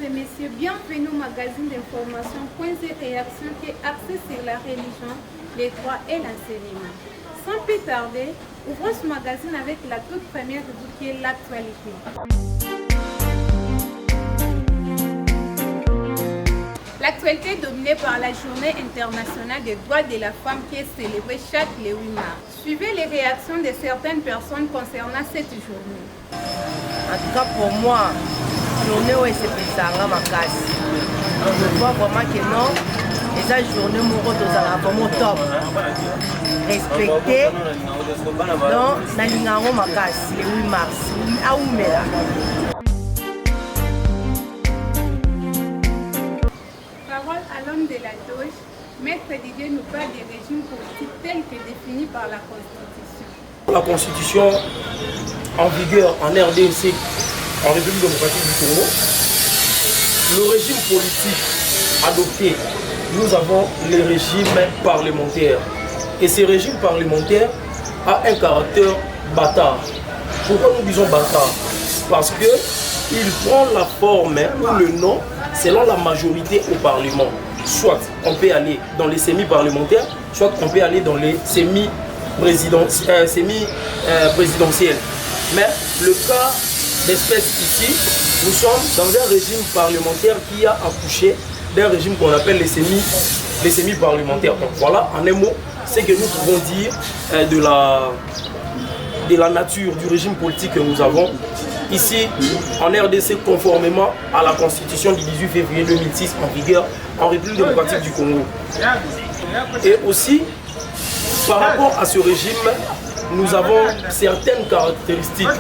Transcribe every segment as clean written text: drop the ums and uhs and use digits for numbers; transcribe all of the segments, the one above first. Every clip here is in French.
et messieurs, bienvenue au magazine d'information Points et Réactions qui est axé sur la religion, les droits et l'enseignement. Sans plus tarder, ouvrons ce magazine avec la toute première rubrique qui est l'actualité. L'actualité est dominée par la Journée internationale des droits de la femme qui est célébrée chaque le 8 mars. Suivez les réactions de certaines personnes concernant cette journée. En tout cas pour moi, journée où c'est pesanga makasi. Je vois vraiment que non, et cette journée moko tozala vraiment top. Respecter donc nalingango makasi le 8 mars. Aumela. Parole à l'homme de la touche, Maître Didier nous parle des régimes politiques tels que définis par la Constitution. La Constitution en vigueur en RDC, en République démocratique du Congo, le régime politique adopté, nous avons les régimes parlementaires. Et ces régimes parlementaires ont un caractère bâtard. Pourquoi nous disons bâtard? Parce qu'il prend la forme ou le nom selon la majorité au Parlement. Soit on peut aller dans les semi-parlementaires, soit on peut aller dans les semi-présidentielles. Mais le cas d'espèce ici, nous sommes dans un régime parlementaire qui a accouché d'un régime qu'on appelle les semi-parlementaires. Donc voilà, en un mot, c'est que nous pouvons dire de la nature du régime politique que nous avons ici en RDC, conformément à la Constitution du 18 février 2006 en vigueur en République démocratique du Congo. Et aussi, par rapport à ce régime, nous avons certaines caractéristiques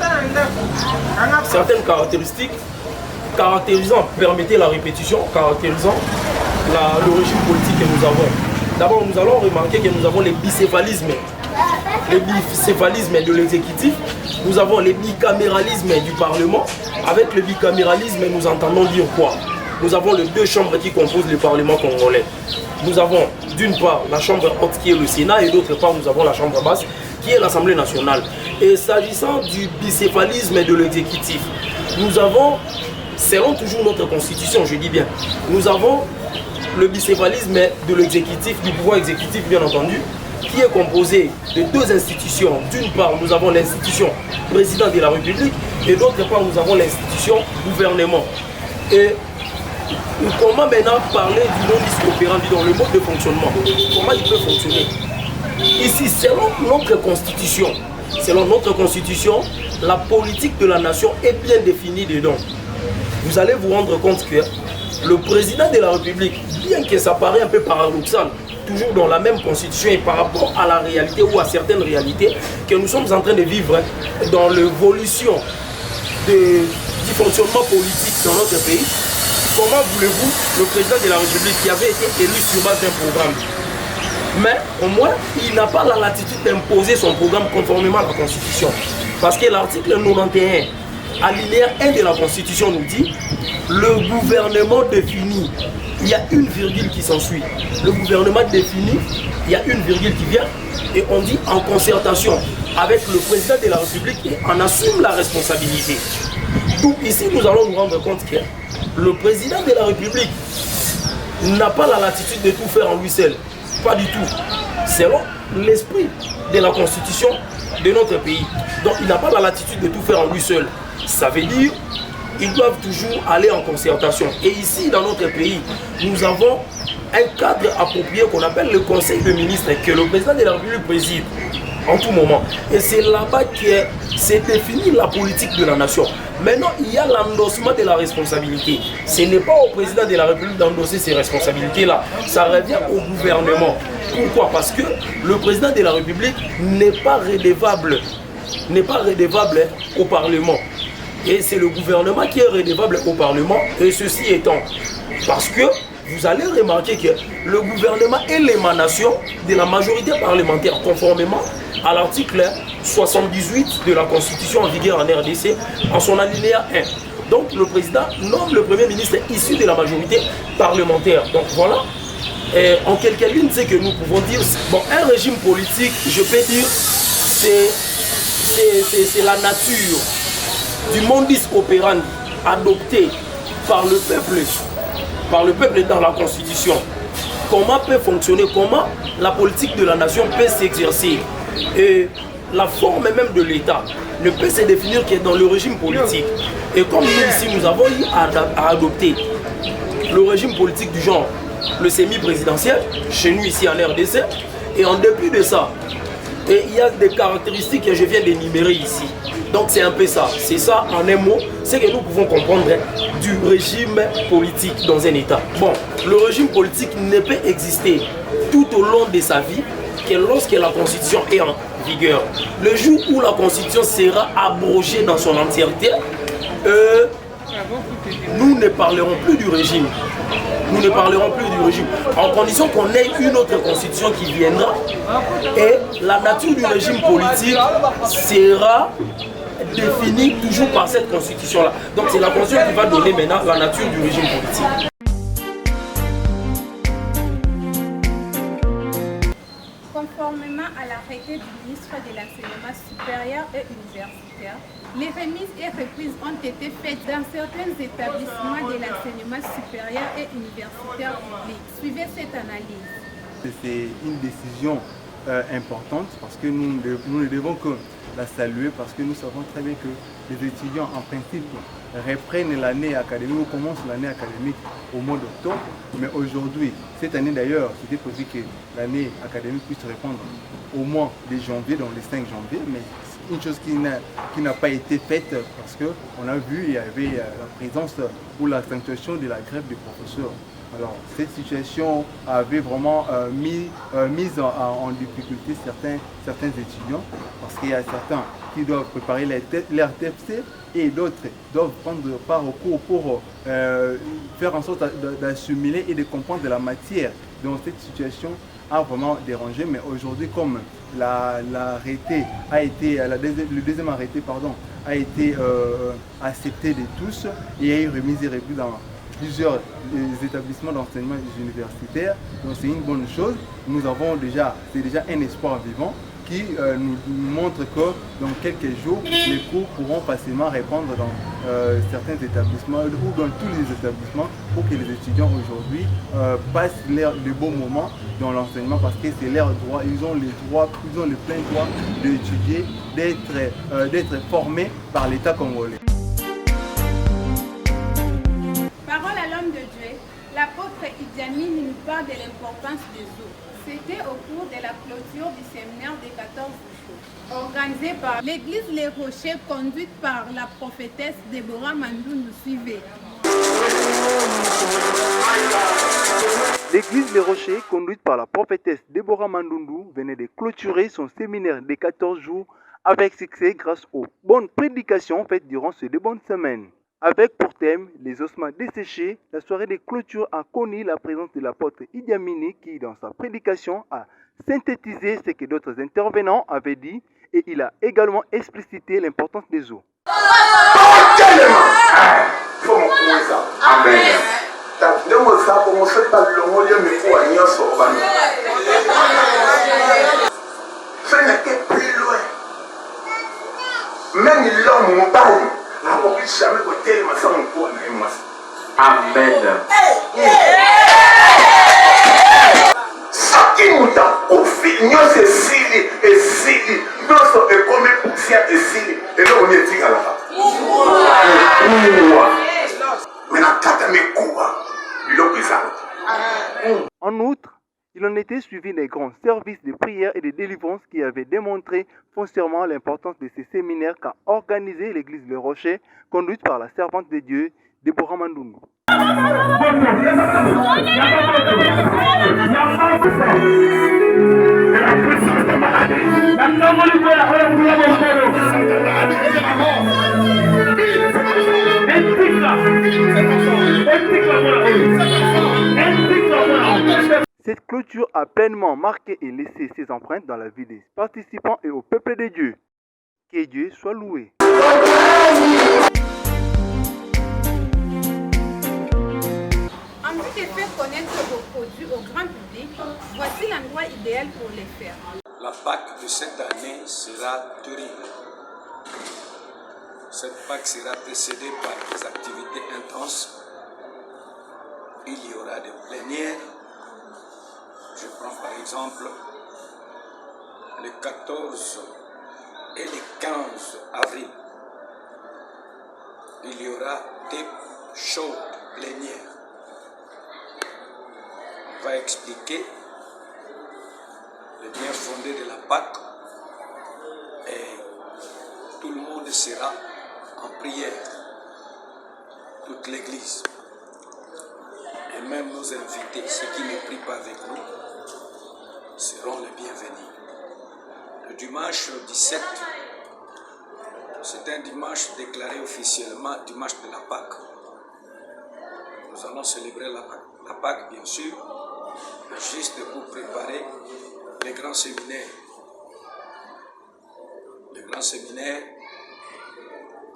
caractérisant, permettez la répétition, caractérisant le régime politique que nous avons. D'abord, nous allons remarquer que nous avons les bicéphalismes de l'exécutif, nous avons les bicaméralismes du Parlement. Avec le bicaméralisme, nous entendons dire quoi? Nous avons les deux chambres qui composent le Parlement congolais. Nous avons d'une part la chambre haute qui est le Sénat et d'autre part nous avons la chambre basse qui est l'Assemblée nationale. Et s'agissant du bicéphalisme de l'exécutif, nous avons, selon toujours notre constitution, je dis bien, nous avons le bicéphalisme de l'exécutif, du pouvoir exécutif bien entendu, qui est composé de deux institutions. D'une part, nous avons l'institution président de la République et d'autre part, nous avons l'institution gouvernement. Et comment maintenant parler du modus operandi dans le mode de fonctionnement? Comment il peut fonctionner? Ici, selon notre constitution, la politique de la nation est bien définie dedans. Vous allez vous rendre compte que le président de la République, bien que ça paraît un peu paradoxal, toujours dans la même constitution et par rapport à la réalité ou à certaines réalités que nous sommes en train de vivre dans l'évolution du fonctionnement politique dans notre pays, comment voulez-vous le président de la République qui avait été élu sur base d'un programme, mais au moins il n'a pas la latitude d'imposer son programme conformément à la Constitution, parce que l'article 91 alinéa 1 de la Constitution nous dit le gouvernement définit, il y a une virgule qui s'ensuit. Le gouvernement définit, il y a une virgule qui vient et on dit en concertation avec le président de la République et on assume la responsabilité. Donc ici nous allons nous rendre compte que le président de la République n'a pas la latitude de tout faire en lui seul. Pas du tout. Selon l'esprit de la Constitution de notre pays. Donc il n'a pas la latitude de tout faire en lui seul. Ça veut dire qu'ils doivent toujours aller en concertation. Et ici, dans notre pays, nous avons un cadre approprié qu'on appelle le Conseil de ministres, que le président de la République préside en tout moment. Et c'est là-bas que s'est définie la politique de la nation. Maintenant, il y a l'endossement de la responsabilité. Ce n'est pas au président de la République d'endosser ces responsabilités-là. Ça revient au gouvernement. Pourquoi? Parce que le président de la République n'est pas redevable au Parlement. Et c'est le gouvernement qui est redevable au Parlement. Et ceci étant, parce que vous allez remarquer que le gouvernement est l'émanation de la majorité parlementaire, conformément à l'article 78 de la Constitution en vigueur en RDC, en son alinéa 1. Donc le président nomme le Premier ministre issu de la majorité parlementaire. Donc voilà, en quelques lignes, c'est que nous pouvons dire, bon, un régime politique, je peux dire, c'est la nature du modus operandi adopté par le peuple dans la Constitution. Comment peut fonctionner, comment la politique de la nation peut s'exercer. Et la forme même de l'État ne peut se définir que dans le régime politique. Et comme nous ici, nous avons eu à adopter le régime politique du genre, le semi-présidentiel, chez nous ici en RDC, et en dépit de ça, et il y a des caractéristiques que je viens d'énumérer ici. Donc c'est un peu ça. C'est ça en un mot, c'est que nous pouvons comprendre du régime politique dans un État. Bon, le régime politique ne peut exister tout au long de sa vie que lorsque la Constitution est en vigueur. Le jour où la Constitution sera abrogée dans son entièreté, nous ne parlerons plus du régime. Nous ne parlerons plus du régime. En condition qu'on ait une autre constitution qui viendra et la nature du régime politique sera définie toujours par cette constitution-là. Donc c'est la constitution qui va donner maintenant la nature du régime politique. Conformément à l'arrêté du ministre de l'Enseignement supérieur et universitaire, les remises et reprises ont été faites dans certains établissements de l'enseignement supérieur et universitaire public. Suivez cette analyse. C'est une décision importante parce que nous ne devons que la saluer parce que nous savons très bien que les étudiants en principe reprennent l'année académique ou commencent l'année académique au mois d'octobre. Mais aujourd'hui, cette année d'ailleurs, c'était prévu que l'année académique puisse répondre au mois de janvier, donc le 5 janvier. Mais une chose qui n'a pas été faite parce qu'on a vu il y avait la présence ou l'accentuation de la grève des professeurs. Alors cette situation avait vraiment mis en difficulté certains étudiants parce qu'il y a certains qui doivent préparer leur TFC et d'autres doivent prendre part au cours pour faire en sorte d'assimiler et de comprendre la matière. Donc cette situation a vraiment dérangé, mais aujourd'hui comme l'arrêté a été, le deuxième arrêté a été accepté de tous, il y a eu remise et reprise dans plusieurs établissements d'enseignement universitaire, donc c'est une bonne chose. Nous avons c'est déjà un espoir vivant qui nous montre que dans quelques jours, les cours pourront facilement répondre dans certains établissements ou dans tous les établissements pour que les étudiants aujourd'hui passent de beaux moments dans l'enseignement parce que c'est leur droit, ils ont le plein droit d'étudier, d'être formés par l'État congolais. Parole à l'homme de Dieu, l'apôtre Idi Amin nous parle de l'importance des eaux. C'était au cours de la clôture du séminaire des 14 jours, organisé par l'église Les Rochers, conduite par la prophétesse Déborah Mandoundou. Suivez. L'église Les Rochers, conduite par la prophétesse Déborah Mandoundou, venait de clôturer son séminaire des 14 jours avec succès grâce aux bonnes prédications faites durant ces 2 bonnes semaines. Avec pour thème les ossements desséchés, la soirée de clôture a connu la présence de l'apôtre Idi Amin qui, dans sa prédication, a synthétisé ce que d'autres intervenants avaient dit et il a également explicité l'importance des eaux. Amen. En outre, il en était suivi des grands services de prière et de délivrance qui avaient démontré foncièrement l'importance de ces séminaires qu'a organisé l'église Le Rocher, conduite par la servante de Dieu, Déborah Mandoundou. Cette clôture a pleinement marqué et laissé ses empreintes dans la vie des participants et au peuple de Dieu. Que Dieu soit loué. En vue de faire connaître vos produits au grand public, voici l'endroit idéal pour les faire. La Pâque de cette année sera terrible. Cette Pâque sera précédée par des activités intenses il y aura des plénières. Je prends par exemple le 14 et le 15 avril. Il y aura des shows plénières. On va expliquer le bien fondé de la Pâque et tout le monde sera en prière, toute l'église. Et même nos invités, ceux qui ne prient pas avec nous, seront les bienvenus. Le dimanche 17, c'est un dimanche déclaré officiellement dimanche de la Pâque. Nous allons célébrer la Pâque, bien sûr, juste pour préparer les grands séminaires. Les grands séminaires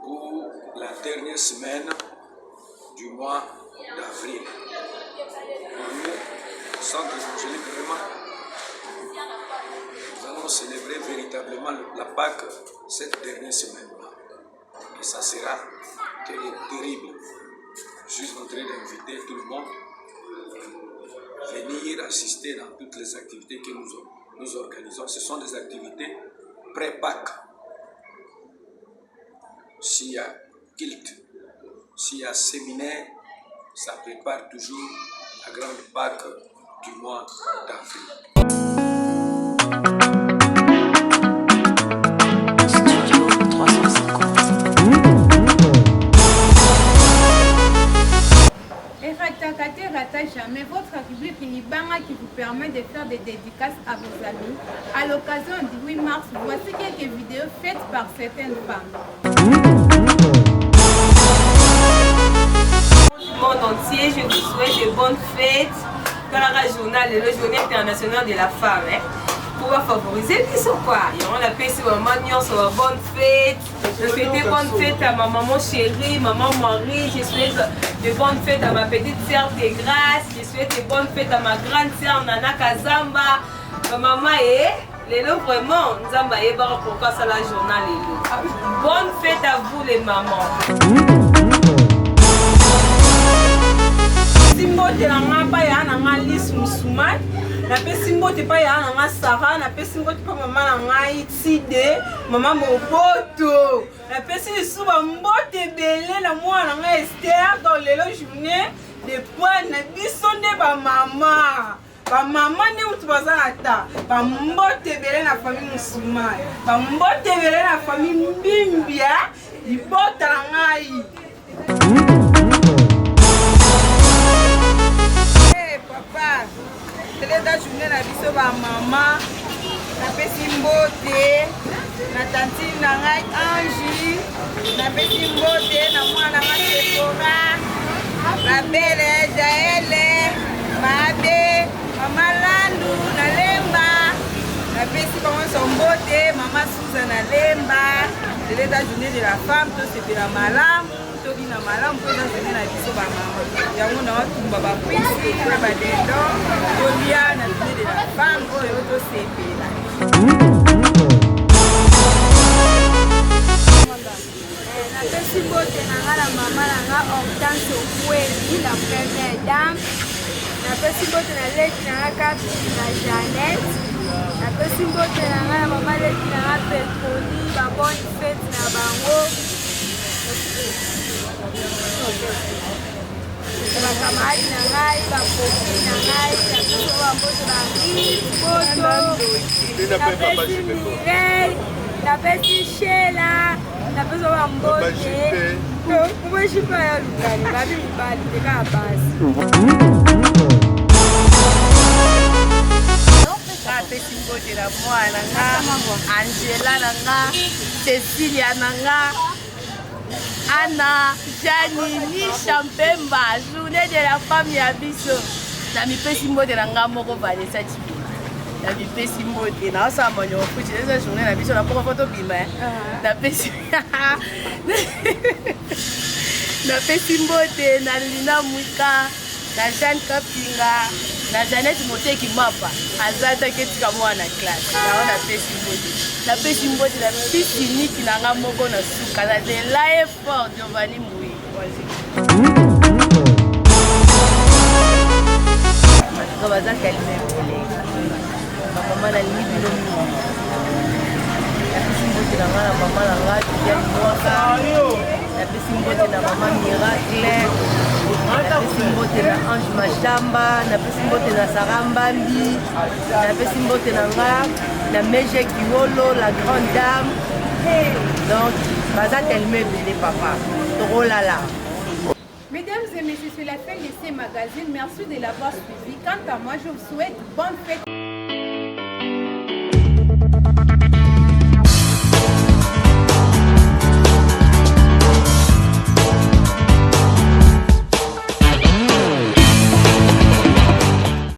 pour la dernière semaine du mois d'avril. Pour nous, au centre évangélique, vraiment, nous allons célébrer véritablement la Pâque cette dernière semaine-là. Et ça sera terrible. Je suis en train d'inviter tout le monde à venir assister dans toutes les activités que nous organisons. Ce sont des activités pré-Pâques. S'il y a culte, s'il y a séminaire, ça prépare toujours la grande Pâque du mois d'avril. Jamais votre rubrique Libanga qui vous permet de faire des dédicaces à vos amis. À l'occasion du 8 mars, voici quelques vidéos faites par certaines femmes. Du monde entier, je vous souhaite de bonnes fêtes dans la journée internationale de la femme. Pour favoriser tout quoi. On a fait sur une bonne fête. Je souhaite bonne fête à ma maman chérie, maman Marie. Je souhaite de bonnes fêtes à ma petite sœur de grâce. Je souhaite de bonnes fêtes à ma grande sœur Nana Kazamba. Ma maman est Lélo vraiment. Nzamba est barre pourquoi ça la journal Lélo. Bonne fête à vous les mamans. Simbo de la mapa ya na liste musulmane. Na pesi mbote pa ya na Sara, na pesi mbote pa mama na ngai Tide, mama Moboto. Na pesi suba mbote belé na mwana na Esther dans lelo journée de points na bisonde ba mama. Ba mama ne mutu bazana ta. Ba mbote belé na famille musulmane. Ba mbote belé na famille mbimbia, ibota na ngai. Hey papa. La journée na biso ba mama na pesi mbote na tantine na ngai Angie na pesi mbote na mwana na Sephora la belle Jaele Mabe mama Landu na Lemba na pesi comment son mbote mama Susan na Lemba. C'est la journée de la femme, tout c'était la malam. Na malamu kwa journée na biso ba mama yango na watumba ba pesi na ba dendo tolia na journée de la femme oyo to sepela na pesi bote na ngala mama na nga Hortense Okweli la première dame na pesi bote na leki na Kapi na Janet na pesi bote na ngala mama leki na Petroni ba bonne fête na bango. Bakamari na ngai, bakoki na ngai, nabiso bamboto bamboto, napesi Mireille, napesi Sheila, napesi bambote, kumeshipa ya lukani, babi mibali, teka basi. Napesi mbote na mwana nga, Angela na nga, Cecilia na nga, Anna, Jani, Nisha Mpemba, journée de la femme ya biso. Na mipesi mbote na nga moko Vanessa Chibini. Na mipesi mbote na osa monyo fuchi esa journée na biso na poko photo bima. Na pesi na pesi mbote na Lina Mwika, na Jean Kapinga, na Janet Moteki Mapa. Azata ketika mwana classe. Na pesi mbote. La pesi mbote la pisi niki na nga moko na suka na de la effort Giovanni Mouy. mbote na Ange Machamba, napesi mbote na Sarah Mbambi, napesi mbote na nga, na Meje Kiwolo, la grande dame. Donc, baza tellement belé papa. Torolala. Mesdames et messieurs, c'est la fin de ces magazines. Merci de l'avoir suivi. Quant à moi, je vous souhaite bonne fête.